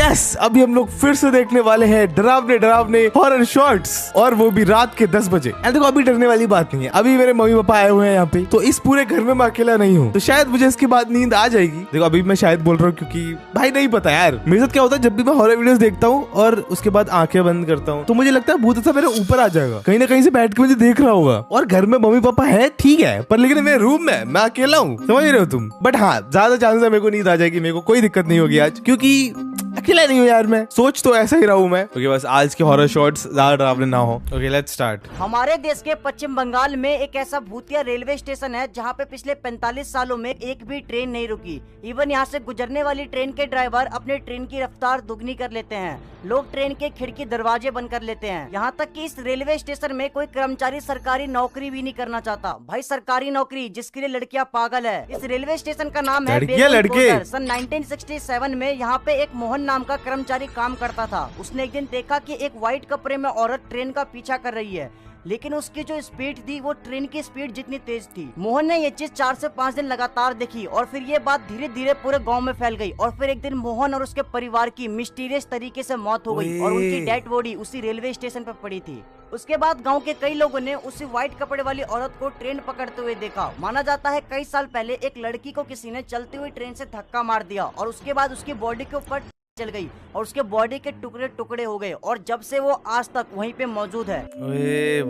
Yes, अभी हम लोग फिर से देखने वाले हैं डरावने डरावने हॉरर शॉर्ट्स, और वो भी रात के 10 बजे। एंड देखो अभी डरने वाली बात नहीं है, अभी मेरे मम्मी पापा आए हुए हैं यहाँ पे, तो इस पूरे घर में मैं अकेला नहीं हूँ, तो शायद मुझे इसके बाद नींद आ जाएगी। देखो अभी मैं शायद बोल रहा हूँ क्योंकि भाई नहीं पता यार मेरे साथ क्या होता है, जब भी मैं हॉरर वीडियोस देखता हूँ और उसके बाद आंखें बंद करता हूँ तो मुझे लगता है भूत ऐसा मेरे ऊपर आ जाएगा, कहीं ना कहीं से बैठ के मुझे देख रहा होगा। और घर में मम्मी पापा है ठीक है, पर लेकिन मेरे रूम में मैं अकेला हूँ, समझ रहे हो तुम। बट हाँ, ज्यादा चांस है मेरे को नींद आ जाएगी, मेरे को कोई दिक्कत नहीं होगी आज, क्योंकि अकेला नहीं हूँ यार, मैं सोच तो ऐसा ही रहा हूँ मैं। ओके बस आज के हॉरर शॉट्स ज्यादा डरावने ना हो। Okay let's start. हमारे देश के पश्चिम बंगाल में एक ऐसा भूतिया रेलवे स्टेशन है जहाँ पे पिछले 45 सालों में एक भी ट्रेन नहीं रुकी। इवन यहाँ से गुजरने वाली ट्रेन के ड्राइवर अपने ट्रेन की रफ्तार दुगनी कर लेते हैं। लोग ट्रेन के खिड़की दरवाजे बंद कर लेते हैं। यहाँ तक कि इस रेलवे स्टेशन में कोई कर्मचारी सरकारी नौकरी भी नहीं करना चाहता। भाई सरकारी नौकरी जिसके लिए लड़कियाँ पागल है। इस रेलवे स्टेशन का नाम है लड़के। सन 1967 में यहाँ पे एक मोहन नाम का कर्मचारी काम करता था। उसने एक दिन देखा कि एक व्हाइट कपड़े में औरत ट्रेन का पीछा कर रही है, लेकिन उसकी जो स्पीड थी वो ट्रेन की स्पीड जितनी तेज थी। मोहन ने ये चीज 4 से 5 दिन लगातार देखी और फिर ये बात धीरे धीरे पूरे गांव में फैल गई। और फिर एक दिन मोहन और उसके परिवार की मिस्टीरियस तरीके से मौत हो गई और उनकी डेड बॉडी उसी रेलवे स्टेशन पर पड़ी थी। उसके बाद गांव के कई लोगों ने उसी व्हाइट कपड़े वाली औरत को ट्रेन पकड़ते हुए देखा। माना जाता है कई साल पहले एक लड़की को किसी ने चलती हुई ट्रेन से धक्का मार दिया और उसके बाद उसकी बॉडी के ऊपर चल गई और उसके बॉडी के टुकड़े टुकड़े हो गए और जब से वो आज तक वहीं पे मौजूद है। ओए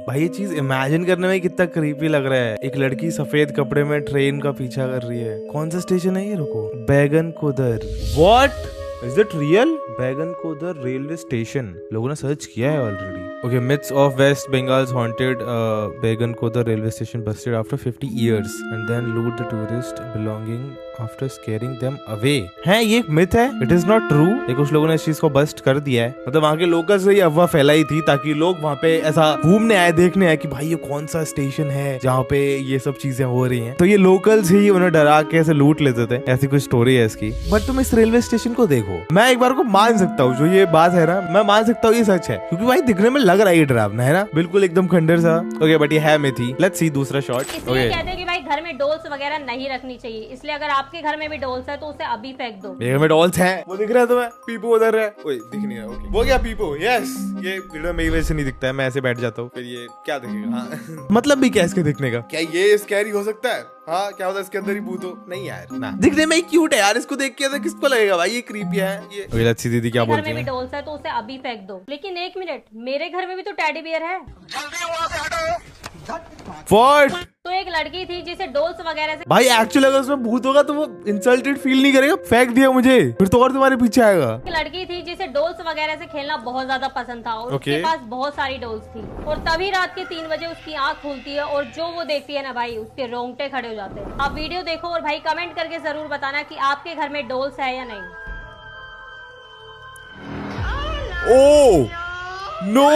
भाई ये चीज इमेजिन करने में कितना क्रीपी लग रहा है। एक लड़की सफेद कपड़े में ट्रेन का पीछा कर रही है। कौन सा स्टेशन है ये? रुको, बैगन Kodar. What is it real? बैगन कोदर रेलवे स्टेशन। लोगों ने सर्च किया है already. Okay, myths of West Bengal's haunted Begun Kodar railway station busted after 50 years and then loot the tourist belonging after scaring them away. है ये एक myth है, it is not true। ये कुछ लोगों ने इस चीज को बस्ट कर दिया है, मतलब वहाँ के लोकल्स से ये अफवाह फैलाई थी ताकि लोग वहाँ पे ऐसा घूमने आए, देखने आए कि भाई ये कौन सा स्टेशन है जहाँ पे ये सब चीजें हो रही हैं। तो ये लोकल्स ही उन्हें डरा के ऐसे लूट लेते थे, ऐसी कुछ स्टोरी है इसकी। बट तुम इस रेलवे स्टेशन को देखो, मैं एक बार को मान सकता हूँ, जो ये बात है ना मैं मान सकता हूँ ये सच है, क्योंकि भाई दिखने में लग रहा है ये डरावना है ना, बिल्कुल एकदम खंडर सा। ओके बट ये है मिथी। लेट्स सी दूसरा शॉट। इसलिए कहते हैं कि भाई घर में डॉल्स वगैरह नहीं रखनी चाहिए, इसलिए अगर आपके घर में भी डॉल्स है तो उसे अभी फेंक दो। मेरे घर में डॉल्स हैं, वो दिख रहा है तुम्हें? पीपो उधर है, ओए दिख नहीं रहा। ओके वो क्या पीपो? यस, ये वीडियो में वैसे नहीं दिखता है, मैं ऐसे बैठ जाता हूँ, फिर ये क्या दिखेगा? हाँ। मतलब भी क्या इसके दिखने का? क्या ये स्कैरी हो सकता है? हाँ क्या होता है इसके अंदर ही भूत हो? नहीं यार ना, दिखने में ही क्यूट है यार, इसको देख के किसको लगेगा भाई ये क्रीपी है ये। ओके लेट्स सी दीदी क्या बोलती है। घर में भी डॉल्स है तो उसे अभी फेंक दो। लेकिन एक मिनट, मेरे घर में भी तो टेडी बियर है। What? तो एक लड़की थी जिसे डॉल्स वगैरह से भाई एक्चुअली अगर उसमें भूत होगा तो वो इंसल्टेड फील नहीं करेगा, फेंक दिया मुझे फिर तो और तुम्हारे पीछे आएगा। एक लड़की थी जिसे डॉल्स वगैरह से खेलना बहुत ज्यादा पसंद था और उसके पास बहुत सारी डॉल्स थी और तभी रात के 3 बजे उसकी आंख खुलती है और जो वो देखती है ना भाई उसके रोंगटे खड़े हो जाते हैं। आप वीडियो देखो और भाई कमेंट करके जरूर बताना कि आपके घर में डॉल्स है या नहीं। Oh no,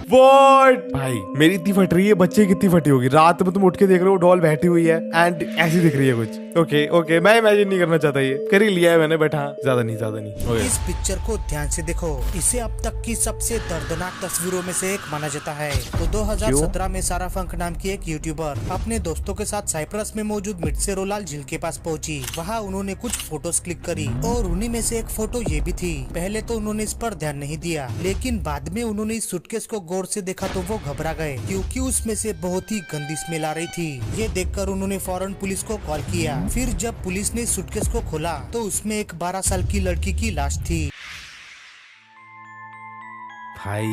What? भाई मेरी इतनी फट रही है, बच्चे कितनी फटी होगी। रात में तुम उठ के देख रहे हो डॉल बैठी हुई है एंड ऐसी दिख रही है कुछ। ओके मैं इमेजिन नहीं करना चाहता, ये कर ही लिया है मैंने, बैठा ज्यादा नहीं। इस पिक्चर को ध्यान से देखो, इसे अब तक की सबसे दर्दनाक तस्वीरों में से एक माना जाता है। तो 2017 में सारा फंक नाम की एक यूट्यूबर अपने दोस्तों के साथ साइप्रस में मौजूद मिटसेरोलाल झील के पास पहुंची। वहां उन्होंने कुछ फोटोज क्लिक करी और उन्हीं में से एक फोटो ये भी थी। पहले तो उन्होंने इस पर ध्यान नहीं दिया, लेकिन बाद में उन्होंने इस सूटकेस को गौर से देखा तो वो घबरा गए, क्योंकि उसमें से बहुत ही गंदी स्मेल आ रही थी। ये देखकर उन्होंने फौरन पुलिस को कॉल किया। फिर जब पुलिस ने सूटकेस को खोला तो उसमें एक 12 साल की लड़की की लाश थी। भाई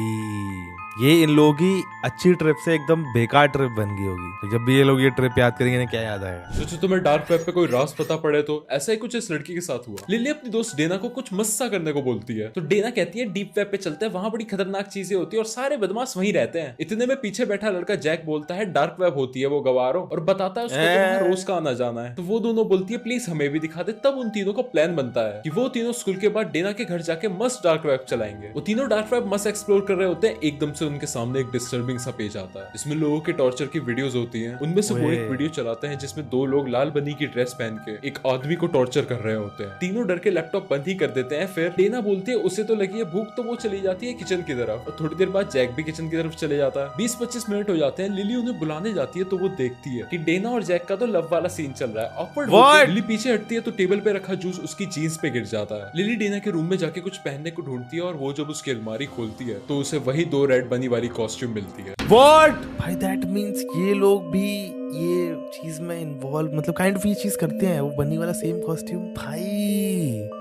ये इन लोगों की अच्छी ट्रिप से एकदम बेकार ट्रिप बन गई होगी। तो जब भी ये लोग ये ट्रिप याद करेंगे ना क्या याद आएगा? सोचो तुम्हें डार्क वेब पे कोई राज पता पड़े तो। ऐसा ही कुछ इस लड़की के साथ हुआ। लिली अपनी दोस्त डेना को कुछ मस्सा करने को बोलती है तो डेना कहती है डीप वेब पे चलते हैं, वहां बड़ी खतरनाक चीजें होती है और सारे बदमाश वहीं रहते हैं। इतने में पीछे बैठा लड़का जैक बोलता है डार्क वेब होती है वो गवारो, और बताता है उसको वहां रोज का आना जाना है। तो वो दोनों बोलती है प्लीज हमें भी दिखा दे। तब उन तीनों का प्लान बनता है कि वो तीनों स्कूल के बाद डेना के घर जाके मस्त डार्क वेब चलाएंगे। वो तीनों डार्क वेब मस्त एक्सप्लोर कर रहे होते हैं, एकदम से उनके सामने एक डिस्टर्बिंग सा पेज आता है जिसमें लोगों के टॉर्चर की वीडियोस होती हैं। उनमें से वो एक वीडियो चलाते हैं जिसमें दो लोग लाल बनी की ड्रेस पहन के एक आदमी को टॉर्चर कर रहे होते हैं। तीनों डर के लैपटॉप बंद ही कर देते हैं। फिर डेना बोलती है उसे तो लगी है भूख, तो वो चली जाती है किचन की तरफ और थोड़ी देर बाद जैक भी किचन की तरफ चले जाता है। 20-25 मिनट हो जाते हैं। लिली उन्हें बुलाने जाती है तो वो देखती है कि डेना और जैक का तो लव वाला सीन चल रहा है। ऑकवर्ड। लिली पीछे हटती है तो टेबल पे रखा जूस उसकी जीन्स पे गिर जाता है। लिली डेना के रूम में जाके कुछ पहनने को ढूंढती है और वो जब उसकी अलमारी खोलती है तो उसे वही 2 रेड बनी वाली कॉस्ट्यूम मिलती है। What? भाई दैट मीन्स ये लोग भी ये चीज में इन्वॉल्व, मतलब काइंड ऑफ ये चीज करते हैं। वो बनी वाला सेम कॉस्ट्यूम, भाई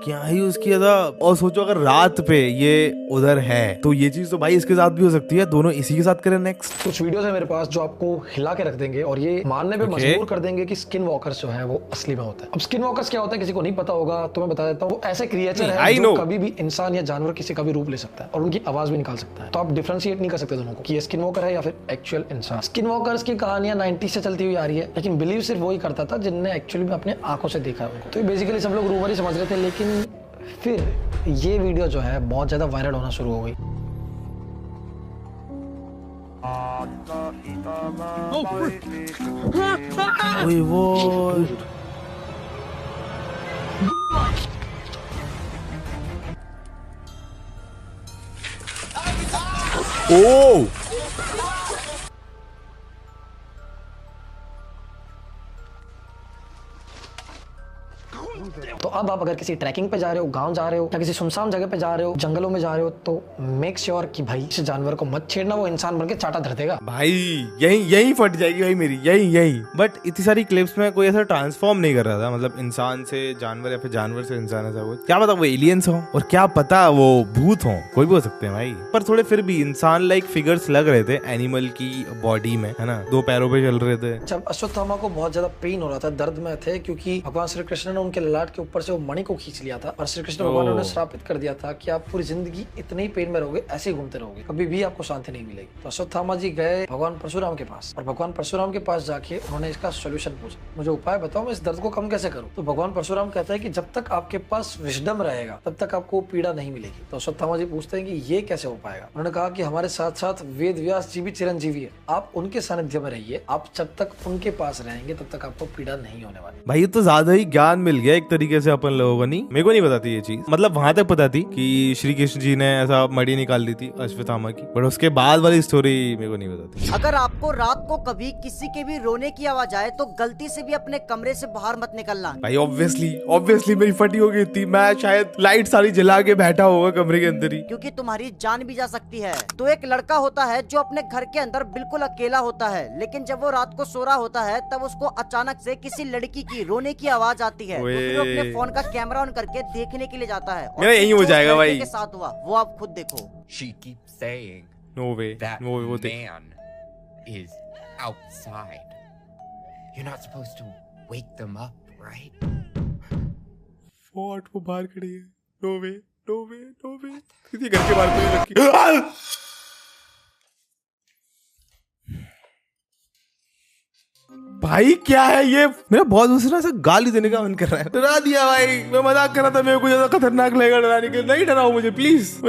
क्या ही उसकी अदा। और सोचो अगर रात पे ये उधर है तो ये चीज तो भाई इसके साथ भी हो सकती है। दोनों इसी के साथ करें नेक्स्ट। कुछ वीडियोस है मेरे पास जो आपको हिला के रख देंगे और ये मानने पे मजबूर कर देंगे कि स्किन वॉकर्स जो है वो असली में होता है। अब स्किन वॉकर्स क्या होता है किसी को नहीं पता होगा तो मैं बता देता हूँ। वो ऐसे क्रिएचर है जो कभी भी इंसान या जानवर किसी का भी रूप ले सकता है और उनकी आवाज भी निकाल सकता है। तो आप डिफरेंशिएट नहीं कर सकते दोनों को कि ये स्किन वॉकर है या फिर एक्चुअल इंसान। स्किन वॉकर्स की कहानियां 90 से चलती हुई आ रही है, लेकिन बिलीव सिर्फ वही करता था जिनने एक्चुअली में अपने आंखों से देखा है उनको। तो बेसिकली सब लोग रूमर ही समझ रहे थे, लेकिन फिर ये वीडियो जो है बहुत ज्यादा वायरल होना शुरू हो गई। ओह तो अब आप अगर किसी ट्रैकिंग पे जा रहे हो, गांव जा रहे हो या किसी सुनसान जगह पे जा रहे हो, जंगलों में जा रहे हो, तो मेक श्योर कि भाई इस जानवर को मत छेड़ना, वो इंसान बनके चाटा धर देगा। भाई यही फट जाएगी भाई मेरी, यही। बट इतनी सारी क्लिप्स में कोई ऐसा ट्रांसफॉर्म नहीं कर रहा था, मतलब इंसान से जानवर या फिर जानवर से इंसान, ऐसा कुछ। क्या पता वो एलियंस हो और क्या पता वो भूत हो, कोई भी हो सकते हैं भाई। पर थोड़े फिर भी इंसान लाइक फिगर्स लग रहे थे एनिमल की बॉडी में, है ना, 2 पैरों पे चल रहे थे। जब अश्वत्थामा को बहुत ज्यादा पेन हो रहा था, दर्द में थे, क्योंकि भगवान श्री कृष्ण ने उनके ललाट के ऊपर से वो मणि को खींच लिया था और श्री कृष्ण भगवान ने उन्हें श्रापित कर दिया था कि आप पूरी जिंदगी इतने ही पेन में रहोगे, ऐसे ही घूमते रहोगे, कभी भी आपको शांति नहीं मिलेगी। तो अश्वत्थामा जी गए भगवान परशुराम के पास और भगवान परशुराम के पास जाके उन्होंने इसका सोल्यूशन पूछा, मुझे उपाय बताओ, मैं इस दर्द को कम कैसे करूं। तो भगवान परशुराम कहता है कि जब तक आपके पास विजडम रहेगा तब तक आपको पीड़ा नहीं मिलेगी। तो अश्वत्थामा जी पूछते हैं कि ये कैसे हो पाएगा। उन्होंने कहा कि हमारे साथ साथ वेद व्यास जी भी चिरंजीवी है, आप उनके सानिध्य में रहिए, आप जब तक उनके पास रहेंगे तब तक आपको पीड़ा नहीं होने वाली। भाई ये तो ज्यादा ही ज्ञान मिल गया एक तरीके से अपन लोगों को। नहीं, मेरे को नहीं पता थी ये चीज, मतलब वहां तक पता थी कि श्री कृष्ण जी ने ऐसा मड़ी निकाल दी थी अश्वत्थामा की, बट उसके बाद वाली स्टोरी मेरे को नहीं पता थी। अगर आपको रात को कभी किसी के भी रोने की आवाज आए तो गलती से भी अपने कमरे से बाहर मत निकलना। भाई ऑब्वियसली मेरी फटी हो गई थी, मैं शायद लाइट सारी जला के बैठा होगा कमरे के अंदर ही, क्योंकि तुम्हारी जान भी जा सकती है। तो एक लड़का होता है जो अपने घर के अंदर बिल्कुल अकेला होता है, लेकिन जब वो रात को सो रहा होता है तब उसको अचानक से किसी लड़की की रोने की आवाज आती है। तो फिर वो अपने फोन का कैमरा ऑन करके देखने के लिए जाता है। मेरा यही हो जाएगा भाई के साथ हुआ वो आप खुद देखो। She keeps saying No way. that No way, वो देख। man is outside. You're not supposed to wake them up, right? What? वो बाहर खड़ी है। No way. किसी घर के बाहर कोई लड़की। भाई क्या है ये, मेरा बहुत दूसरा ऐसा गाली देने का मन कर रहा है। डरा दिया भाई, मैं मजाक कर रहा था, मेरे को ज्यादा खतरनाक लगेगा डराने के, नहीं डराओ मुझे प्लीज।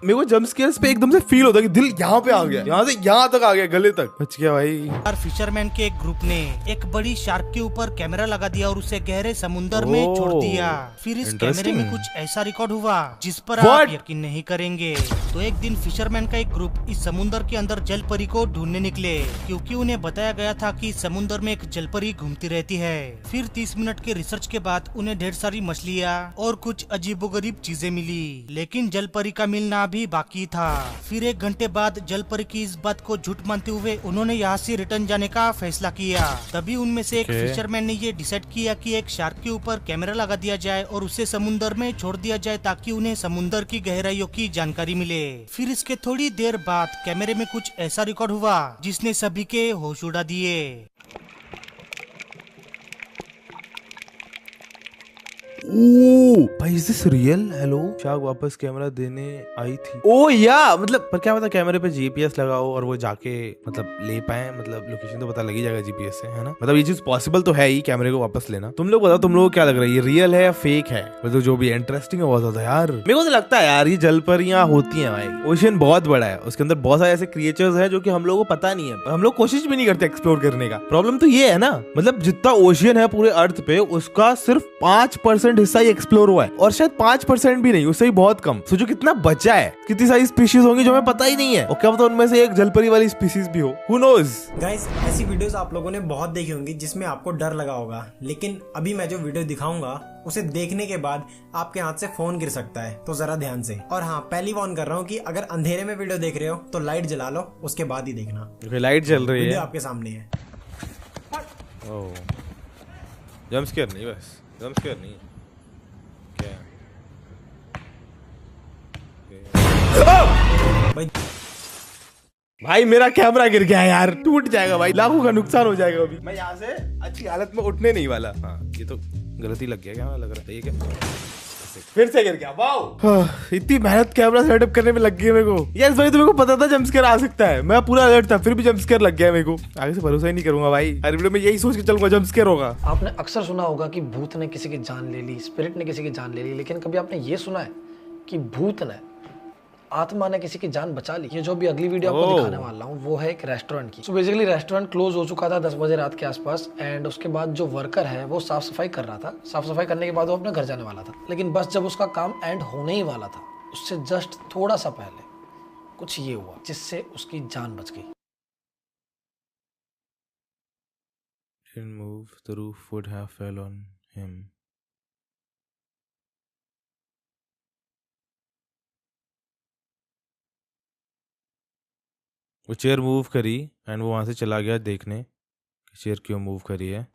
मेरे को जंप स्केयर्स पे एकदम से फील होता है कि दिल यहाँ पे आ गया, यहाँ से यहाँ तक आ गया, गले तक बच गया भाई। यार फिशरमैन के एक ग्रुप ने एक बड़ी शार्क के ऊपर कैमरा लगा दिया और उसे गहरे समुद्र में छोड़ दिया। फिर इस कैमरे में कुछ ऐसा रिकॉर्ड हुआ जिस पर आप यकीन नहीं करेंगे। तो एक दिन फिशरमैन का एक ग्रुप इस समुद्र के अंदर जल परी को ढूंढने निकले, क्योंकि उन्हें बताया गया था कि समुद्र में एक जल परी घूमती रहती है। फिर 30 मिनट के रिसर्च के बाद उन्हें ढेर सारी मछलियाँ और कुछ अजीबोगरीब चीजें मिली, लेकिन जल परी का मिलना भी बाकी था। फिर 1 घंटे बाद जल परी की इस बात को झूठ मानते हुए उन्होंने यहाँ से रिटर्न जाने का फैसला किया। तभी उनमें से एक फिशरमैन ने ये डिसाइड किया कि एक शार्क के ऊपर कैमरा लगा दिया जाए और उसे समुद्र में छोड़ दिया जाए ताकि उन्हें समुद्र की गहराइयों की जानकारी मिले। फिर इसके थोड़ी देर बाद कैमरे में कुछ ऐसा रिकॉर्ड हुआ जिसने सभी के होश उड़ा दिए। भाई is this real? Hello, shark वापस कैमरा देने आई थी। ओ या मतलब पर क्या पता कैमरे पे जीपीएस लगाओ और वो जाके मतलब ले पाए, मतलब लोकेशन तो पता लग ही जाएगा जीपीएस से, है ना? मतलब ये चीज पॉसिबल तो है ही, कैमरे को वापस लेना। तुम लोग बताओ, तुम लोग क्या लग रहा है, ये रियल है या फेक है? मतलब जो भी इंटरेस्टिंग है बहुत ज्यादा यार। मेरे को तो लगता है यार ये जलपरियां होती हैं भाई। ओशियन बहुत बड़ा है, उसके अंदर बहुत सारे ऐसे क्रिएचर्स हैं जो कि हम लोगों को पता नहीं है, हम लोग कोशिश भी नहीं करते एक्सप्लोर करने का। प्रॉब्लम तो ये है ना, मतलब जितना ओशियन है पूरे अर्थ पे उसका सिर्फ 5% हिस्सा ही एक्सप्लोर हुआ है, और शायद 5% भी नहीं, उससे ही बहुत कम। सोचो कितना बचा है, कितनी सारी स्पीशीज होंगी जो हमें पता ही नहीं है, और क्या पता उनमें से एक जलपरी वाली स्पीशीज भी हो, हु नोज। गाइस, ऐसी वीडियोस आप लोगों ने बहुत देखी होंगी जिसमें आपको डर लगा होगा, लेकिन अभी मैं जो वीडियो दिखाऊंगा उसे देखने के बाद आपके हाथ से फोन गिर सकता है, तो जरा ध्यान से। और हाँ, पहली वार्न कर रहा हूँ कि अगर अंधेरे में वीडियो देख रहे हो तो लाइट जला लो, उसके बाद ही देखना। लाइट जल रही है, आपके सामने है। जंप स्केयर नहीं, बस जंप स्केयर नहीं। क्या भाई मेरा कैमरा गिर गया यार, टूट जाएगा भाई, लाखों का नुकसान हो जाएगा। अभी मैं यहाँ से अच्छी हालत में उठने नहीं वाला। हाँ ये तो गलती लग गया, क्या लग रहा है, ठीक है फिर से गिर गया। वाओ, इतनी मेहनत कैमरा सेटअप करने में लग गई मेरे को यार। इस बार तो मेरे को पता था जंप स्केयर आ सकता है, मैं पूरा अलर्ट था, फिर भी जंप स्केयर लग गया मेरे को। आगे से भरोसा ही नहीं करूंगा भाई, हर वीडियो में यही सोच के चलूंगा जंप स्केयर होगा। आपने अक्सर सुना होगा कि भूत ने किसी की जान ले ली, स्पिरिट ने किसी की जान ले ली, लेकिन कभी आपने ये सुना है कि भूत ने, आत्मा ने किसी की जान बचा ली? ये जो भी अगली वीडियो आपको दिखाने वाला हूँ वो है एक रेस्टोरेंट की। सो बेसिकली रेस्टोरेंट क्लोज हो चुका था 10 बजे रात के आसपास, एंड उसके बाद जो वर्कर है वो साफ सफाई कर रहा था। साफ सफाई करने के बाद वो अपने घर जाने वाला था, लेकिन बस जब उसका काम एंड होने ही वाला था उससे जस्ट थोड़ा सा पहले कुछ ये हुआ जिससे उसकी जान बच गई। The roof would have fell on him. वो चेयर मूव करी एंड वो वहां से चला गया देखने कि चेयर क्यों मूव करी है।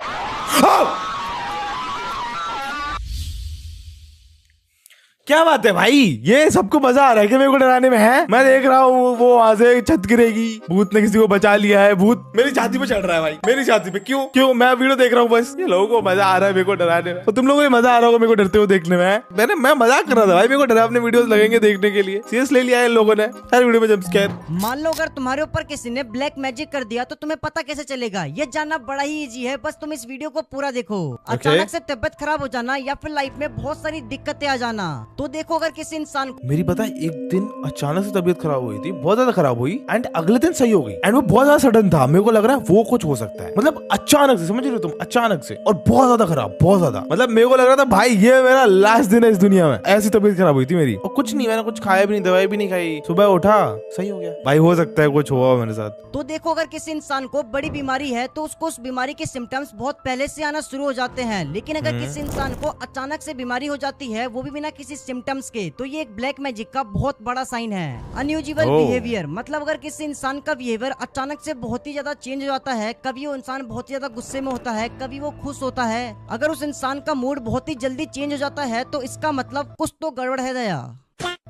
क्या बात है भाई, ये सबको मजा आ रहा है कि मेरे को डराने में है? मैं देख रहा हूँ वो वहां से छत गिरेगी, भूत ने किसी को बचा लिया है, भूत मेरी छाती पे चढ़ रहा है भाई, मेरी छाती पे। क्यों मैं वीडियो देख रहा हूँ बस, ये लोगों को मजा आ रहा है मेरे को डराने में, तो तुम लोगों को मजा आ रहा होगा मेरे को डरते हुए देखने में। मैं मजाक कर रहा था भाई, मेरे को डरावने वीडियोस लगेंगे देखने के लिए, सीरियस ले लिया है इन लोगों ने हर वीडियो में जंप स्केयर। मान लो अगर तुम्हारे ऊपर किसी ने ब्लैक मैजिक कर दिया तो तुम्हें पता कैसे चलेगा? ये जानना बड़ा ही इजी है, बस तुम इस वीडियो को पूरा देखो। अचानक से तबियत खराब हो जाना या फिर लाइफ में बहुत सारी दिक्कतें आ जाना, तो देखो अगर किसी इंसान मेरी पता है एक दिन अचानक से तबीयत खराब हुई थी, बहुत ज्यादा खराब हुई, एंड अगले दिन सही हो गई, एंड वो बहुत ज्यादा सडन था। मेरे को लग रहा है वो कुछ हो सकता है, मतलब अचानक से, समझ रहे हो तुम, अचानक से, और बहुत ज्यादा खराब, बहुत ज्यादा, मतलब मेरे को लग रहा था भाई ये मेरा लास्ट दिन है इस दुनिया में, ऐसी तबीयत खराब हुई थी मेरी। और कुछ नहीं, मैंने कुछ खाया भी नहीं, दवाई भी नहीं खाई, सुबह उठा सही हो गया। भाई हो सकता है कुछ हुआ मेरे साथ। तो देखो अगर किसी इंसान को बड़ी बीमारी है तो उसको उस बीमारी के सिम्टम्स बहुत पहले से आना शुरू हो जाते हैं, लेकिन अगर किसी इंसान को अचानक से बीमारी हो जाती है वो भी बिना किसी सिम्टम्स के, तो ये एक ब्लैक मैजिक का बहुत बड़ा साइन है। अनयूजुअल बिहेवियर, मतलब अगर किसी इंसान का बिहेवियर अचानक से बहुत ही ज्यादा चेंज हो जाता है, कभी वो इंसान बहुत ही ज्यादा गुस्से में होता है, कभी वो खुश होता है, अगर उस इंसान का मूड बहुत ही जल्दी चेंज हो जाता है तो इसका मतलब कुछ तो गड़बड़ है दया।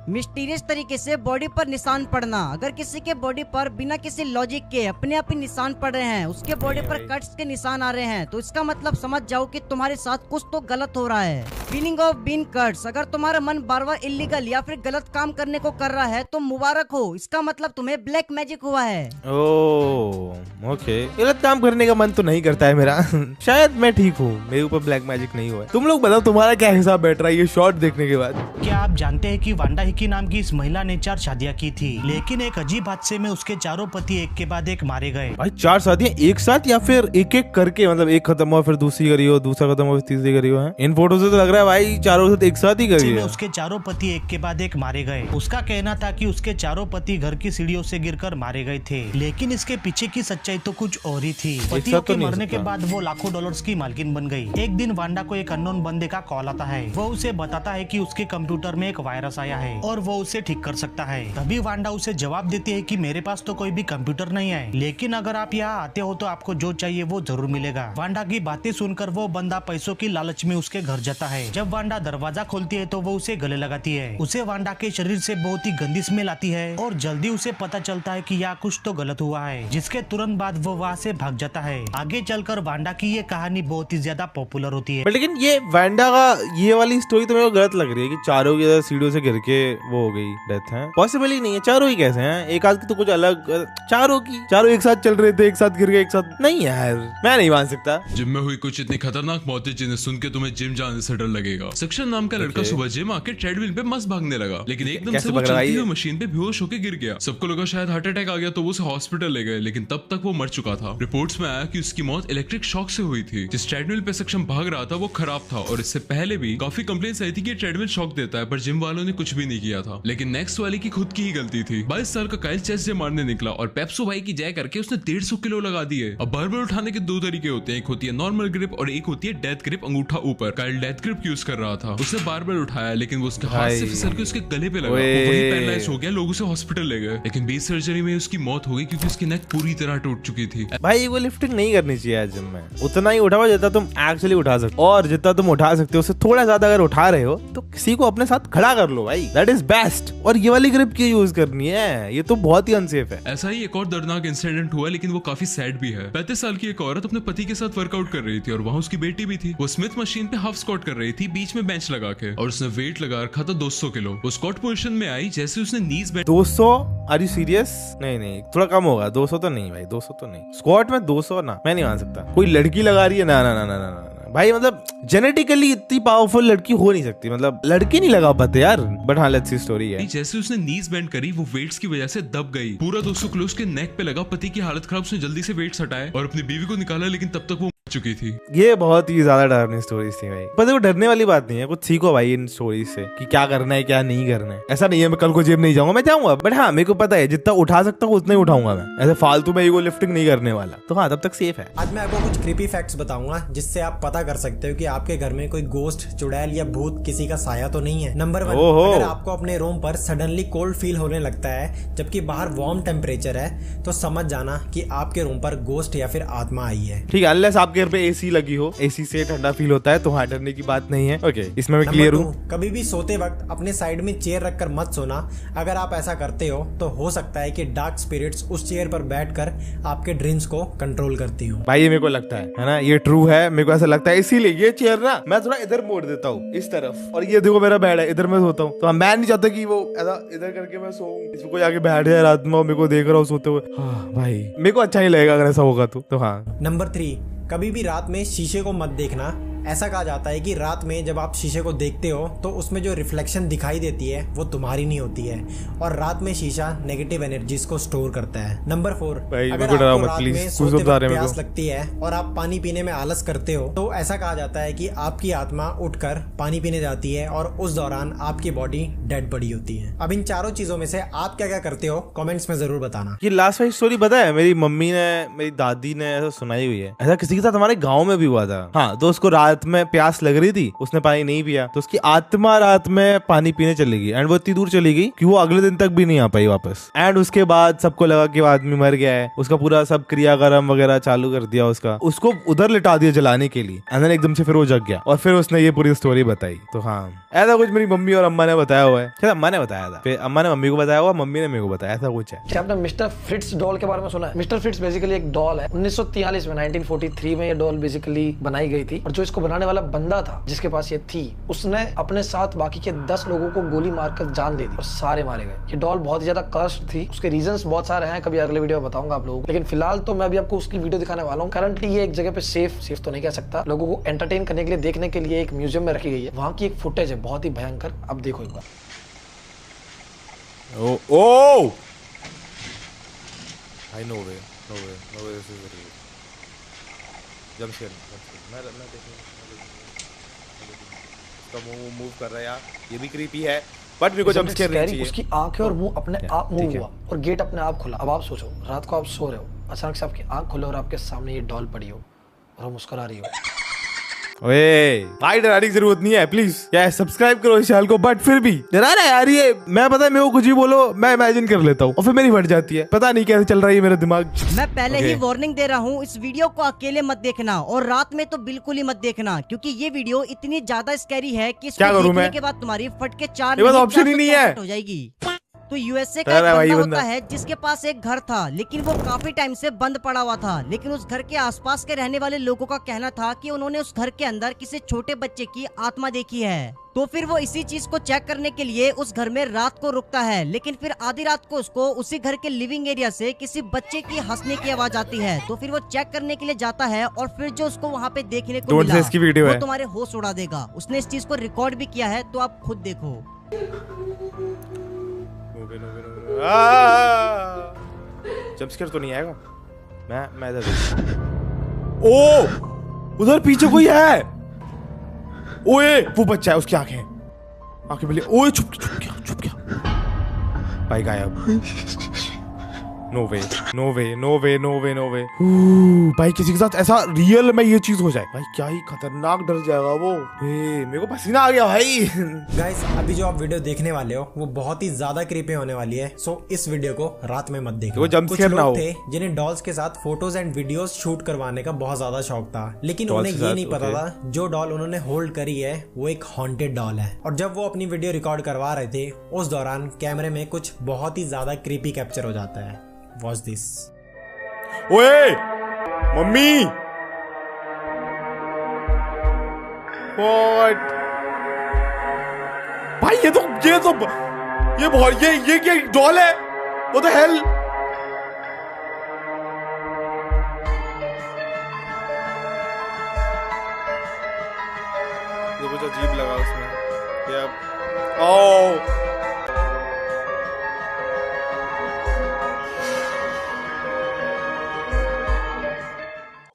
मिस्टीरियस तरीके से बॉडी पर निशान पड़ना, अगर किसी के बॉडी पर बिना किसी लॉजिक के अपने आप ही निशान पड़ रहे हैं, उसके बॉडी पर कट्स के निशान आ रहे हैं, तो इसका मतलब समझ जाओ कि तुम्हारे साथ कुछ तो गलत हो रहा है। फीलिंग ऑफ बीइंग कट्स, अगर तुम्हारा मन बार बार इलीगल या फिर गलत काम करने को कर रहा है तो मुबारक हो, इसका मतलब तुम्हें ब्लैक मैजिक हुआ है। ओके, गलत काम करने का मन तो नहीं करता है मेरा शायद मैं ठीक हूँ, मेरे ऊपर ब्लैक मैजिक नहीं हुआ है। तुम लोग बताओ तुम्हारा क्या हिसाब बैठ रहा है ये शॉर्ट देखने के बाद? क्या आप जानते हैं कि वांडा हिकी नाम की इस महिला ने 4 शादियां की थी, लेकिन एक अजीब हादसे में उसके चारों पति एक के बाद एक मारे गए। भाई 4 शादियां एक साथ या फिर एक एक करके, मतलब एक खत्म हुआ फिर दूसरी करी हो, दूसरा खत्म हुआ फिर तीसरी करी हो है? इन फोटो से तो लग रहा है भाई चारों साथ एक साथ ही करी है। उसके चारों पति एक के बाद एक मारे गए। उसका कहना था कि उसके चारों पति घर की सीढ़ियों से गिरकर मारे गए थे, लेकिन इसके पीछे की सच्चाई तो कुछ और ही थी। पतियों के मरने के बाद वो लाखों डॉलर्स की मालकिन बन गई। एक दिन वांडा को एक अननोन बंदे का कॉल आता है, वो उसे बताता है कि उसके कंप्यूटर में एक वायरस आया है और वो उसे ठीक कर सकता है। तभी वांडा उसे जवाब देती है कि मेरे पास तो कोई भी कंप्यूटर नहीं है, लेकिन अगर आप यहाँ आते हो तो आपको जो चाहिए वो जरूर मिलेगा। वांडा की बातें सुनकर वो बंदा पैसों की लालच में उसके घर जाता है। जब वांडा दरवाजा खोलती है तो वो उसे गले लगाती है। उसे वांडा के शरीर से बहुत ही गंदी स्मेल आती है और जल्दी उसे पता चलता है कि यहाँ कुछ तो गलत हुआ है, जिसके तुरंत बाद वो वहाँ से भाग जाता है। आगे चलकर वांडा की ये कहानी बहुत ही ज्यादा पॉपुलर होती है। लेकिन ये वांडा का ये वाली स्टोरी तो मेरे को गलत लग रही है कि चारों की सीढ़ियों से गिर के वो हो गई डेथ है। पॉसिबल ही नहीं है। चारों ही कैसे हैं? एक आध की तो कुछ अलग, चारों एक साथ चल रहे थे, एक साथ गिर गए एक साथ। नहीं यार, मैं नहीं मान सकता। जिम में हुई कुछ इतनी खतरनाक मौतें जिन्हें सुन के तुम्हें जिम जाने से डर लगेगा। सक्शन नाम का लड़का सुबह जिम आके ट्रेडमिल पे मस्त भागने लगा, लेकिन एकदम से वो चलती हुई मशीन पे बेहोश होकर गिर गया। सबको लगा शायद हार्ट अटैक आ गया, तो वो उसे हॉस्पिटल ले गए, लेकिन तब तक वो मर चुका था। रिपोर्ट्स में आया कि उसकी मौत इलेक्ट्रिक शॉक से हुई थी। जिस ट्रेडमिल पे सक्शन भाग रहा था वो खराब था और इससे पहले भी काफी कंप्लेंट्स आई थी कि ट्रेडमिल शॉक देता है, पर जिम वालों ने कुछ भी नहीं किया था। लेकिन नेक्स्ट वाले की खुद की ही गलती थी। 22 साल का काइल चेस्ट डे मारने निकला और पेप्सो भाई की जय करके उसने 150 किलो लगा दिए। अब बारबेल उठाने के दो तरीके होते हैं, एक होती है नॉर्मल ग्रिप और एक होती है डेथ ग्रिप, अंगूठा ऊपर। काइल डेथ ग्रिप यूज कर रहा था, उसने बारबेल उठाया लेकिन वो उसके हाथ से फिसल के उसके गले पे लगा, वो वहीं पैरालाइज हो गया। लोग उसे हॉस्पिटल ले गए, लेकिन बीच सर्जरी में उसकी मौत हो गई क्योंकि उसकी नेक पूरी तरह टूट चुकी थी। भाई वो लिफ्टिंग नहीं करनी चाहिए जिम में। उतना ही उठाओ जितना तुम एक्चुअली उठा सकते हो, और जितना तुम उठा सकते हो उससे थोड़ा ज्यादा अगर उठा रहे हो तो किसी को अपने साथ खड़ा कर लो भाई, दैट इज बेस्ट। और ये वाली ग्रिप क्यों यूज करनी है? ये तो बहुत ही अनसेफ है। ऐसा ही एक और दर्दनाक इंसिडेंट हुआ, लेकिन वो काफी सैड भी है। 35 साल की एक औरत अपने पति के साथ वर्कआउट कर रही थी और वहाँ उसकी बेटी भी थी। वो स्मिथ मशीन पे हाफ स्क्वाट कर रही थी बीच में बेंच लगा के, और उसने वेट लगा रखा था 200 किलो। वो स्क्वाट पोजीशन में आई, जैसे उसने नीज बेंच 200? Are you serious? नहीं थोड़ा कम होगा। 200 तो नहीं भाई, 200 तो नहीं। स्क्वाट में 200 ना, मैं नहीं मान सकता। कोई लड़की लगा रही है ना ना ना ना ना भाई, मतलब जेनेटिकली इतनी पावरफुल लड़की हो नहीं सकती, मतलब लड़की नहीं लगा पाते यार। बट हाँ, लेट्स सी स्टोरी है। जैसे उसने नीज बेंड करी, वो वेट्स की वजह से दब गई। पूरा 200 किलो उसके नेक पे लगा। पति की हालत खराब, उसने जल्दी से वेट्स हटाए और अपनी बीवी को निकाला, लेकिन तब तक वो चुकी थी। ये बहुत ही ज्यादा डरनी स्टोरीज थी भाई। पर देखो डरने वाली बात नहीं है, कुछ सीखो भाई इन स्टोरीज से कि क्या करना है क्या नहीं करना है। ऐसा नहीं है मैं कल को जिम नहीं जाऊंगा, मैं जाऊंगा, बट हाँ मेरे को पता है जितना उठा सकता हूँ उतना ही उठाऊंगा मैं। ऐसे फालतू में ईगो लिफ्टिंग नहीं करने वाला, तो हाँ तब तक सेफ है। आज मैं आपको कुछ क्रीपी फैक्ट्स बताऊंगा जिससे आप पता कर सकते हो कि आपके घर में कोई गोस्ट, चुड़ैल या भूत किसी का साया तो नहीं है। नंबर 1, अगर आपको अपने रूम पर सडनली कोल्ड फील होने लगता है जबकि बाहर वार्म टेम्परेचर है, तो समझ जाना कि आपके रूम पर गोस्ट या फिर आत्मा आई है। ठीक है, अनलेस आपके घर पे एसी लगी हो, एसी से ठंडा फील होता है तो हाँ डरने की बात नहीं है। ओके, इसमें मैं क्लियर हूँ। कभी भी सोते वक्त अपने साइड में चेयर रखकर मत सोना। अगर आप ऐसा करते हो तो हो सकता है कि डार्क स्पिरिट्स उस चेयर पर बैठकर आपके ड्रीम्स को कंट्रोल करती हो। भाई ये मेरे को लगता है ना, ये ट्रू है। मेरे को ऐसा लगता है, इसीलिए ये चेयर ना मैं थोड़ा इधर मोड़ देता हूँ इस तरफ, और ये देखो मेरा बेड है इधर मैं सोता हूँ, तो मैं नहीं चाहता कि वो ऐसा इधर करके मैं सोऊं, इसमें कोई आके बैठ जाए रात में मेरे को देख रहा हूँ सोते हुए। हाँ भाई मेरे को अच्छा नहीं लगेगा अगर ऐसा होगा तो हाँ। नंबर 3, कभी भी रात में शीशे को मत देखना। ऐसा कहा जाता है कि रात में जब आप शीशे को देखते हो तो उसमें जो रिफ्लेक्शन दिखाई देती है वो तुम्हारी नहीं होती है, और रात में शीशा नेगेटिव एनर्जीज को स्टोर करता है। नंबर 4, अगर आपको रात में सोते वक्त प्यास लगती है और आप पानी पीने में आलस करते हो तो ऐसा कहा जाता है कि आपकी आत्मा उठकर पानी पीने जाती है और उस दौरान आपकी बॉडी डेड पड़ी होती है। अब इन चारों चीजों में से आप क्या क्या करते हो कमेंट्स में जरूर बताना। ये लास्ट वाली स्टोरी पता है, मेरी मम्मी ने, मेरी दादी ने ऐसा सुनाई हुई है। ऐसा किसी के साथ हमारे गाँव में भी हुआ था। हाँ, तो उसको रात में प्यास लग रही थी, उसने पानी नहीं पिया तो उसकी आत्मा रात में पानी पीने चली गई, एंड वो इतनी दूर चली गई कि वो अगले दिन तक भी नहीं आ पाई वापस। एंड उसके बाद सबको लगा कि वो आदमी मर गया है, उसका पूरा सब क्रियाक्रम वगैरह चालू कर दिया, उसको उधर लिटा दिया जलाने के लिए, एंड देन एकदम से फिर वो जग गया और फिर उसने ये पूरी स्टोरी बताई। तो हाँ, ऐसा कुछ मेरी मम्मी और अम्मा ने बताया हुआ है। शायद अम्मा ने बताया था, फिर अम्मा ने मम्मी को बताया हुआ, मम्मी ने मेरे को बताया, ऐसा कुछ है। क्या आपने मिस्टर फ्रिट्स डॉल के बारे में सुना है? मिस्टर फ्रिट्स बेसिकली एक डॉल है। 1943 में 1943 में ये डॉल बेसिकली बनाई गई थी, और जो इसको बनाने वाला बंदा था जिसके पास ये थी, उसने अपने साथ बाकी के 10 लोगों को गोली मारकर जान दे दी और सारे मारे गए। ये डॉल बहुत ही ज्यादा कर्स्ड थी। उसके रीजंस बहुत सारे हैं, कभी अगले वीडियो में बताऊंगा आप लोगों को, लेकिन फिलहाल तो मैं अभी आपको उसकी वीडियो दिखाने वाला हूँ। करंटली ये एक जगह पे सेफ तो नहीं कह सकता, लोगों को एंटरटेन करने के लिए, देखने के लिए एक म्यूजियम में रखी गई है। वहाँ की एक फुटेज है बहुत ही भयंकर, अब देखो एक बार। I know way, this is real. Jump scare, मैं देखूंगा, मूव कर रहा है यार, ये भी क्रीपी है, बट मेरे को जंप स्केयर नहीं चाहिए। उसकी आंखें और मुंह अपने आप मूव हुआ और गेट अपने आप खुला। अब आप सोचो, रात को आप सो रहे हो, अचानक से आपकी आंख खुले और आपके सामने ये डॉल पड़ी हो और वो मुस्कुरा रही हो। ओए भाई डराने की जरूरत नहीं है प्लीज। यार सब्सक्राइब करो इस चैनल को, बट फिर भी डरा रहा है यार ये। मैं पता है मेरे को कुछ ही बोलो मैं इमेजिन कर लेता हूँ और फिर मेरी फट जाती है। पता नहीं कैसे चल रहा है मेरा दिमाग। मैं पहले ही वार्निंग दे रहा हूँ, इस वीडियो को अकेले मत देखना और रात में तो बिल्कुल ही मत देखना, क्योंकि ये वीडियो इतनी ज्यादा स्कैरी है कि इसको देखने के बाद तुम्हारी फट के 4 ऑप्शन ही नहीं है हो जाएगी। तो यूएसए का एक बंदा होता है जिसके पास एक घर था, लेकिन वो काफी टाइम से बंद पड़ा हुआ था। लेकिन उस घर के आसपास के रहने वाले लोगों का कहना था कि उन्होंने उस घर के अंदर किसी छोटे बच्चे की आत्मा देखी है। तो फिर वो इसी चीज को चेक करने के लिए उस घर में रात को रुकता है, लेकिन फिर आधी रात को उसको उसी घर के लिविंग एरिया से किसी बच्चे की हंसने की आवाज आती है। तो फिर वो चेक करने के लिए जाता है और फिर जो उसको वहाँ पे देखने को मिला वो तुम्हारे होश उड़ा देगा। उसने इस चीज को रिकॉर्ड भी किया है, तो आप खुद देखो। जंपस्केयर तो नहीं आएगा। मैं ओ उधर पीछे कोई है। ओए वो बच्चा है, उसकी आंखें मिली। ओए छुप गया भाई गायब। नो वे भाई किसी के साथ ऐसा रियल में ये चीज हो जाए भाई क्या ही खतरनाक डर जाएगा वो। मेरे को पसीना आ गया भाई। गाइस अभी जो आप वीडियो देखने वाले हो वो बहुत ही ज्यादा क्रीपी होने वाली है, सो इस वीडियो को रात में मत देखो। कुछ लोग थे जिन्हें डॉल्स के साथ फोटोज एंड वीडियोस शूट करवाने का बहुत ज्यादा शौक था, लेकिन उन्हें ये नहीं पता था जो डॉल उन्होंने होल्ड करी है वो एक हॉन्टेड डॉल है। और जब वो अपनी वीडियो रिकॉर्ड करवा रहे थे उस दौरान कैमरे में कुछ बहुत ही ज्यादा क्रीपी कैप्चर हो जाता है। Watch this. ओए मम्मी व्हाट भाई ये बहुत ये क्या डॉल है? वो तो हेल ये कुछ अजीब लगा उसमें। ओह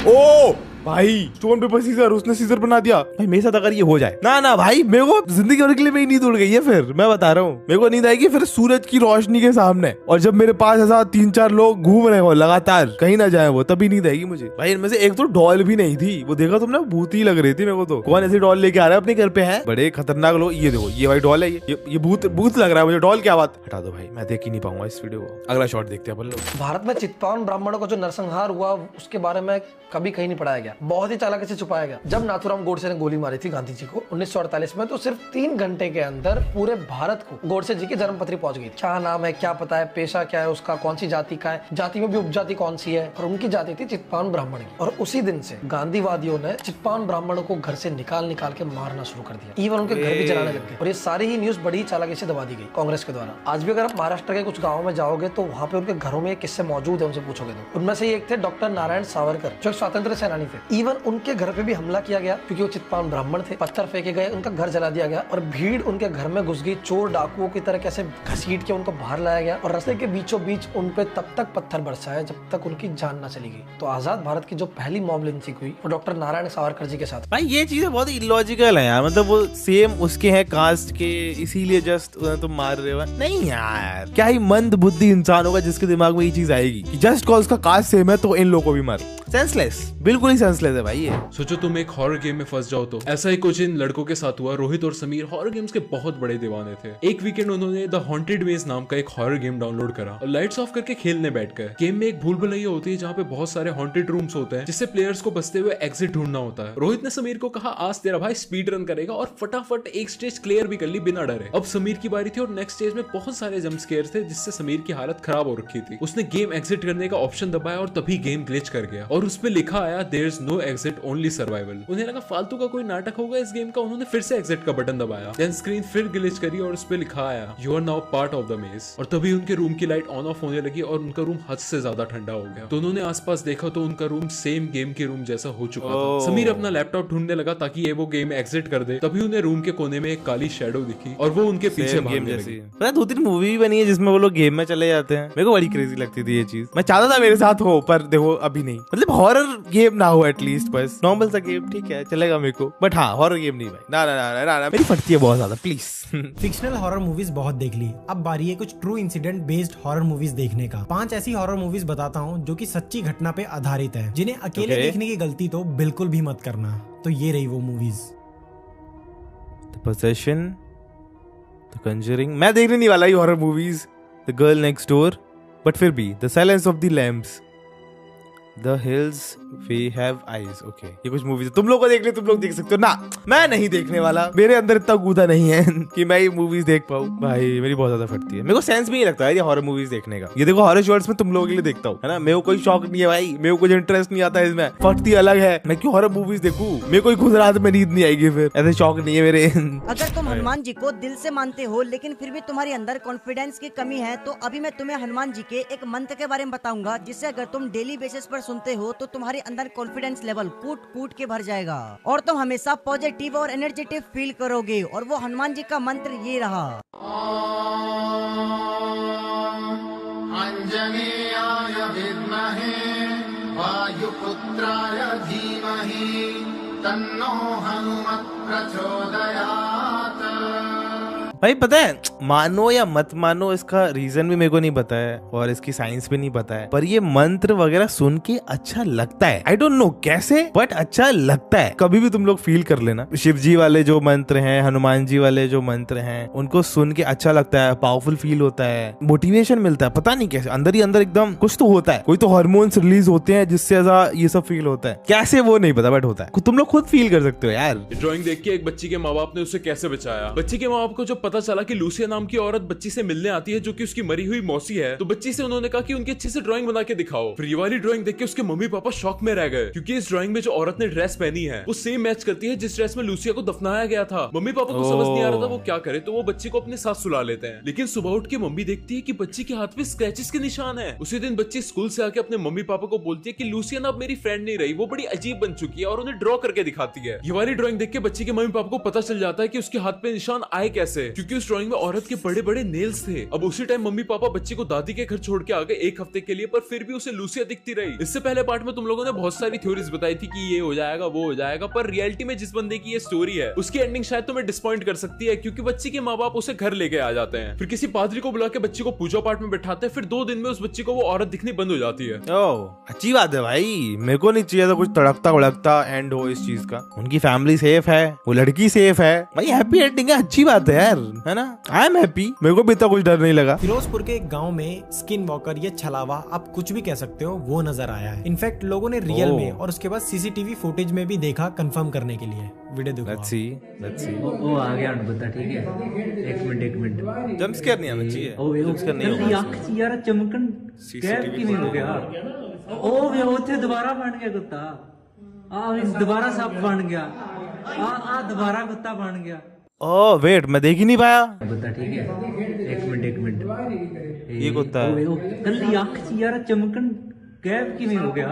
ओ भाई स्टोन पेपर सीजर, उसने सीजर बना दिया भाई। मेरे साथ अगर ये हो जाए ना भाई मेरे को जिंदगी भर के लिए मेरी नींद उड़ गई है। फिर मैं बता रहा हूँ मेरे को नींद आएगी फिर सूरज की रोशनी के सामने, और जब मेरे पास ऐसा 3-4 लोग घूम रहे हो लगातार कहीं ना जाए वो, तभी नींद आएगी मुझे भाई। इनमें से एक तो डॉल भी नहीं थी, वो देखा तुमने, भूत ही लग रही थी मेरे को। तो कौन ऐसी डॉल लेके आ रहा है अपने घर पे? है बड़े खतरनाक लोग। ये देखो ये भाई डॉल है, ये भूत लग रहा है मुझे। डॉल क्या बात, हटा दो भाई, मैं देख ही नहीं पाऊंगा इस वीडियो को। अगला शॉट देखते हैं अपन लोग। भारत में चित्पावन ब्राह्मणों का जो नरसंहार हुआ उसके बारे में कभी कहीं नहीं पढ़ाया गया, बहुत ही चालाकी से छुपाया गया। जब नाथूराम गोडसे ने गोली मारी थी गांधी जी को 1948 में, तो सिर्फ 3 घंटे के अंदर पूरे भारत को गोडसे जी की जन्मपत्री पहुंच गई। क्या नाम है, क्या पता है, पेशा क्या है उसका, कौन सी जाति का है, जाति में भी उपजाति कौन सी है, और उनकी जाति थी चित्पावन ब्राह्मण की। और उसी दिन से गांधीवादियों ने चित्पावन ब्राह्मणों को घर से निकाल के मारना शुरू कर दिया, इवन उनके घर भी जलाने लग गए। और ये सारी ही न्यूज बड़ी चालाकी से दबा दी गई कांग्रेस के द्वारा। आज भी अगर आप महाराष्ट्र के कुछ गाँव में जाओगे तो वहाँ पे उनके घरों में किस्से मौजूद है, उनसे पूछोगे तो। उनमें से एक थे डॉक्टर नारायण सावरकर, जो स्वतंत्र सेनानी थे। इवन उनके घर पे भी हमला किया गया क्योंकि वो चित्पावन ब्राह्मण थे। पत्थर फेंके गए, उनका घर जला दिया गया और भीड़ उनके घर में घुस गई। चोर डाकुओं की तरह कैसे घसीट के उनको बाहर लाया गया और रास्ते के बीचों बीच उन पे तब तक पत्थर बरसाया जब तक उनकी जान न चली गई। तो आजाद भारत की जो पहली मॉब लिंचिंग हुई वो डॉक्टर नारायण सावरकर जी के साथ। भाई ये चीजें बहुत इलॉजिकल है यार, मतलब वो सेम उसके हैं कास्ट के, इसीलिए जस्ट उन्हें तुम मार रहे हो। नहीं यार, क्या ही मंद बुद्धि इंसान होगा जिसके दिमाग में ये चीज आएगी कि जस्ट कॉज उसका कास्ट सेम है तो इन लोगों को भी मार। सेंसलेस, बिल्कुल ही सेंसलेस है भाई ये। सोचो तुम एक हॉरर गेम में फंस जाओ तो। ऐसा ही कुछ इन लड़कों के साथ हुआ। रोहित और समीर हॉरर गेम्स के बहुत बड़े दीवाने थे। एक वीकेंड उन्होंने द हॉन्टेड मेज नाम का एक हॉरर गेम डाउनलोड करा और लाइट्स ऑफ करके खेलने बैठ गए। गेम में एक भूल भुलैया होती है जहाँ पे बहुत सारे हॉन्टेड रूम्स होते हैं जिससे प्लेयर्स को बचते हुए एग्जिट ढूंढना होता है। रोहित ने समीर को कहा आज तेरा भाई स्पीड रन करेगा और फटाफट एक स्टेज क्लियर भी कर ली बिना डरे। अब समीर की बारी थी और नेक्स्ट स्टेज में बहुत सारे जंप स्केयर थे जिससे समीर की हालत खराब हो रखी थी। उसने गेम एग्जिट करने का ऑप्शन दबाया और तभी गेम ग्लिच कर गया और उसमें लिखा आया there is no exit only survival. उन्हें लगा फालतू का कोई नाटक होगा इस गेम का। उन्होंने फिर से एग्जिट का बटन दबाया, देन स्क्रीन फिर ग्लिच करी और उस पे लिखा आया you are now part of the maze. और तभी उनके रूम की लाइट ऑन ऑफ होने लगी और उनका रूम हद से ज्यादा ठंडा हो गया। तो उन्होंने आसपास देखा तो उनका रूम सेम गेम के रूम जैसा हो चुका था। समीर अपना लैपटॉप ढूंढने लगा ताकि ये वो गेम एग्जिट कर दे। तभी उन्हें रूम के कोने में एक काली शैडो दिखी और वो उनके पीछे भागने लगी। पता 2-3 मूवी भी बनी है जिसमें वो लोग गेम में चले जाते हैं। मेरे को बड़ी क्रेजी लगती थी ये चीज। मैं चाहता था मेरे साथ हो, पर देखो अभी नहीं। मतलब हॉरर गेम ना हो एटलीस्ट, बस नॉर्मल सा गेम ठीक है चलेगा मेरे को, बट हाँ हॉरर गेम नहीं भाई, ना ना ना ना, ना मेरी फटती है बहुत ज्यादा प्लीज। फिक्शनल हॉरर मूवीज बहुत देख ली, अब बारी है कुछ true incident based horror movies देखने का। 5 ऐसी हॉरर मूवीज बताता हूँ जो कि सच्ची घटना पे आधारित है, जिन्हें अकेले देखने की गलती तो बिल्कुल भी मत करना। तो ये रही वो movies. The possession, the conjuring, मैं देखने नहीं वाला ये horror movies. The girl next door, but फिर भी the silence of the lambs, the hills we have eyes. Okay ये कुछ मूवीज तुम लोग को देख ले, तुम लोग देख सकते हो ना, मैं नहीं देखने वाला, मेरे अंदर इतना गूदा नहीं है कि मैं ये मूवीज देख पाऊँ भाई, मेरी बहुत ज्यादा फटती है, मेरे को सेंस भी नहीं लगता है ये हॉरर मूवीज देखने का। ये देखो हॉरर शॉर्ट्स में तुम लोगों के लिए देखता हूँ है ना, मेरे को कोई शौक नहीं है भाई, मेरे को कुछ इंटरेस्ट नहीं आता है इसमें, फटती अलग है, मैं क्यों हॉरर मूवीज देखूं, मेरे को खुद रात में नींद नहीं आएगी, फिर ऐसे शौक नहीं है मेरे। अगर तुम हनुमान जी को दिल से मानते हो लेकिन फिर भी तुम्हारे अंदर कॉन्फिडेंस की कमी है, तो अभी मैं तुम्हें हनुमान जी के एक मंत्र के बारे में बताऊंगा, जिससे अगर तुम डेली बेसिस पर सुनते हो तो तुम्हारे अंदर कॉन्फिडेंस लेवल कूट कूट के भर जाएगा और तुम हमेशा पॉजिटिव और एनर्जेटिक फील करोगे। और वो हनुमान जी का मंत्र ये रहा, अंजनेयाय विद्महे वायुपुत्राय धीमहि तन्नो हनुमत् प्रचोदयात्। भाई पता है, मानो या मत मानो इसका रीजन भी मेरे को नहीं पता है और इसकी साइंस भी नहीं पता है, पर ये मंत्र वगैरह सुन के अच्छा लगता है। आई डोंट नो कैसे, बट अच्छा लगता है। कभी भी तुम लोग फील कर लेना, शिव जी वाले जो मंत्र हैं, हनुमान जी वाले जो मंत्र हैं, उनको सुन के अच्छा लगता है, पावरफुल फील होता है, मोटिवेशन मिलता है, पता नहीं कैसे अंदर ही अंदर एकदम कुछ तो होता है, कोई तो हार्मोन्स रिलीज होते हैं जिससे ऐसा ये सब फील होता है, कैसे वो नहीं पता बट होता है, तुम लोग खुद फील कर सकते हो यार। ड्राइंग देख के एक बच्ची के माँ बाप ने उसे कैसे बचाया। बच्ची के माँ बाप को जब पता चला कि लूसिया नाम की औरत बच्ची से मिलने आती है जो कि उसकी मरी हुई मौसी है, तो बच्ची से उन्होंने कहा कि उनकी अच्छे से ड्राइंग बना के दिखाओ। फिर ये वाली ड्राइंग देख के उसके मम्मी पापा शॉक में रह गए, क्योंकि इस ड्राइंग में जो औरत ने ड्रेस पहनी है वो सेम मैच करती है जिस ड्रेस में लूसिया को दफनाया गया था। मम्मी पापा को समझ नहीं आ रहा था वो क्या करे, तो वो बच्ची को अपने साथ सुला लेते हैं। लेकिन सुबह उठ के मम्मी देखती है कि बच्ची के हाथ में स्क्रैचेस के निशान है। उसी दिन बच्ची स्कूल से आके अपने मम्मी पापा को बोलती है कि लूसिया अब मेरी फ्रेंड नहीं रही, वो बड़ी अजीब बन चुकी है, और उन्हें ड्रॉ करके दिखाती है। ये वाली ड्राइंग देख के बच्ची के मम्मी पापा को पता चल जाता है कि उसके हाथ पे निशान आए कैसे, क्योंकि उस ड्राइंग में औरत के बड़े बड़े नेल्स थे। अब उसी टाइम मम्मी पापा बच्ची को दादी के घर छोड़ के आ गए 1 हफ्ते के लिए, पर फिर भी उसे लूसिया दिखती रही। इससे पहले पार्ट में तुम लोगों ने बहुत सारी थ्योरीज बताई थी कि ये हो जाएगा वो हो जाएगा, पर रियलिटी में जिस बंदे की ये स्टोरी है उसकी एंडिंग शायद तुम्हें डिसपॉइंट कर सकती है, क्योंकि बच्ची के माँ बाप उसे घर लेके आ जाते हैं, फिर किसी पादरी को बुला के बच्ची को पूजा पाठ में बैठाते हैं, फिर 2 दिन में उस बच्ची को वो औरत दिखनी बंद हो जाती है। ओह अच्छी बात है भाई, मेरे को नहीं चाहिए था कुछ तड़कता उड़कता एंड हो इस चीज का। उनकी फैमिली सेफ है, वो लड़की सेफ है भाई, हैप्पी एंडिंग है, अच्छी बात है यार, है ना। आई एम हैप्पी, मेरे को भी इतना कुछ डर नहीं लगा। फिरोजपुर के एक गांव में स्किन वॉकर या छलावा, आप कुछ भी कह सकते हो, वो नजर आया है। इनफैक्ट लोगों ने रियल में और उसके बाद सीसीटीवी फुटेज में भी देखा कंफर्म करने के लिए। वीडियो देखो। Let's see. वो आ गया बता, ठीक है, एक मिनट जंप स्केयर नहीं आना चाहिए, जंप स्केयर नहीं होगा। अख च यार चमकन गैप किवें हो गया, ओ वे उथे दोबारा बन गया कुत्ता, आ दोबारा सांप बन गया, आ दोबारा कुत्ता बन गया। ओह वेट, मैं देख ही नहीं पाया। बता, ठीक है, एक मिनट ये कुत्ता है। कल्ली अख च यार चमकन गैप किवें हो गया,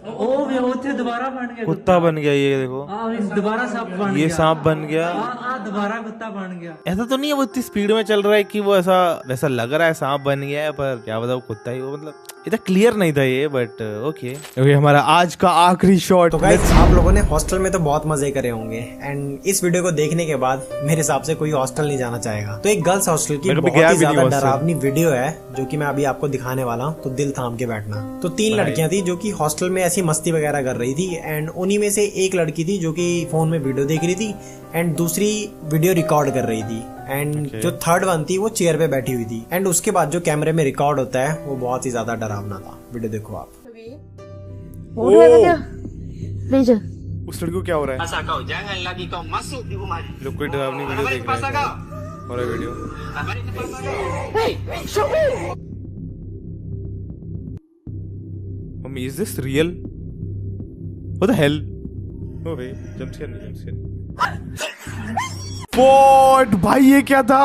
ओ वे उथे दोबारा बन गया कुत्ता बन गया, ये देखो दोबारा सांप बन गया, ये सांप बन गया, आ दोबारा कुत्ता बन गया। ऐसा तो नहीं है वो इतनी स्पीड में चल रहा है कि वो ऐसा वैसा लग रहा है सांप बन गया है, पर क्या बताओ कुत्ता ही वो, मतलब इतना क्लियर नहीं था ये, बट ओके। हमारा आज का आखिरी शॉट। तो गाइस आप लोगों ने हॉस्टल में तो बहुत मजे करे होंगे, एंड इस वीडियो को देखने के बाद मेरे हिसाब से कोई हॉस्टल नहीं जाना चाहेगा। तो एक गर्ल्स हॉस्टल की बहुत ही ज्यादा डरावनी वीडियो है जो कि मैं अभी आपको दिखाने वाला हूँ, तो दिल थाम के बैठना। तो 3 लड़कियां थी जो कि हॉस्टल में ऐसी मस्ती वगैरह कर रही थी, एंड उन्हीं में से एक लड़की थी जो कि फोन में वीडियो देख रही थी एंड दूसरी वीडियो रिकॉर्ड कर रही थी, एंड जो थर्ड वन थी वो चेयर पे बैठी हुई थी, एंड उसके बाद जो कैमरे में रिकॉर्ड होता है वो बहुत ही ज्यादा डरावना था। वीडियो देखो आप। उस लड़की को क्या हो रहा है? लोग कोई डरावनी वीडियो देख रहे हैं, और वीडियो मम्मी, is this real? What the hell? ओ भाई जंप स्केयर नहीं। भाई ये क्या था?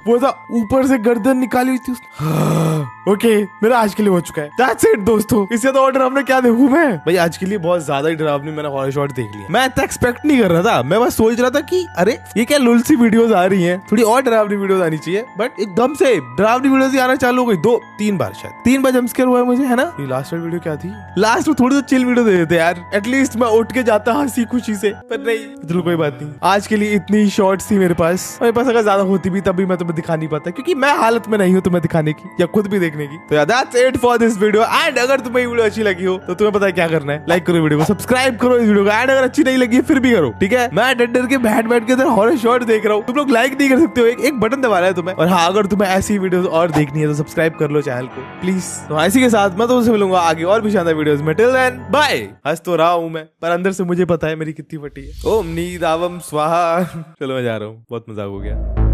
वो था ऊपर से गर्दन निकाली हुई थी उसने। ओके मेरा आज के लिए हो चुका है। That's it दोस्तों, इससे तो और डरावना क्या देखूं मैं भाई। आज के लिए बहुत ज्यादा ही डरावनी मैंने हॉरर शॉट देख लिया। मैं इतना एक्सपेक्ट नहीं कर रहा था, मैं बस सोच रहा था कि अरे ये क्या लुल सी वीडियोस आ रही हैं, थोड़ी और डरावनी वीडियोस आनी चाहिए, बट एकदम से डरावनी वीडियोस ही आना चालू हो गई। 2-3 बार शायद 3 बार जंप स्केयर हुआ है मुझे, है ना। ये लास्ट वाली वीडियो क्या थी, लास्ट में थोड़ी तो चिल वीडियो दे देते यार, एटलीस्ट मैं उठ के जाता हंसी खुशी से, पर नहीं, चलो कोई बात नहीं। आज के लिए इतनी शॉर्ट्स थी मेरे पास अगर ज्यादा होती भी तभी मैं तुम्हें दिखा नहीं पाता, क्योंकि मैं हालत में नहीं हूँ तुम्हें दिखाने की या खुद भी देखने की। तो यार that's it for this video. And अगर तुम्हें वीडियो अच्छी लगी हो तो तुम्हें पता है क्या करना है, लाइक करो वीडियो को, सब्सक्राइब करो इस वीडियो को। एंड अगर अच्छी नहीं लगी फिर भी करो, ठीक है। मैं डर के बैठ के हॉरर शॉट देख रहा हूँ, तुम लोग लाइक नहीं कर सकते हो, एक बटन दबाना है तुम्हें। और हाँ, अगर तुम्हें ऐसी वीडियोस और देखनी है तो सब्सक्राइब कर लो चैनल को प्लीज। तो इसी के साथ मैं तुमसे मिलूंगा आगे और भी शानदार वीडियोस में। Till then bye. हंस तो रहा हूँ मैं, पर अंदर से मुझे पता है मेरी कितनी फटी है। ओम नीदावम स्वाहा। चलो मैं जा रहा हूँ, बहुत मजाक हो गया।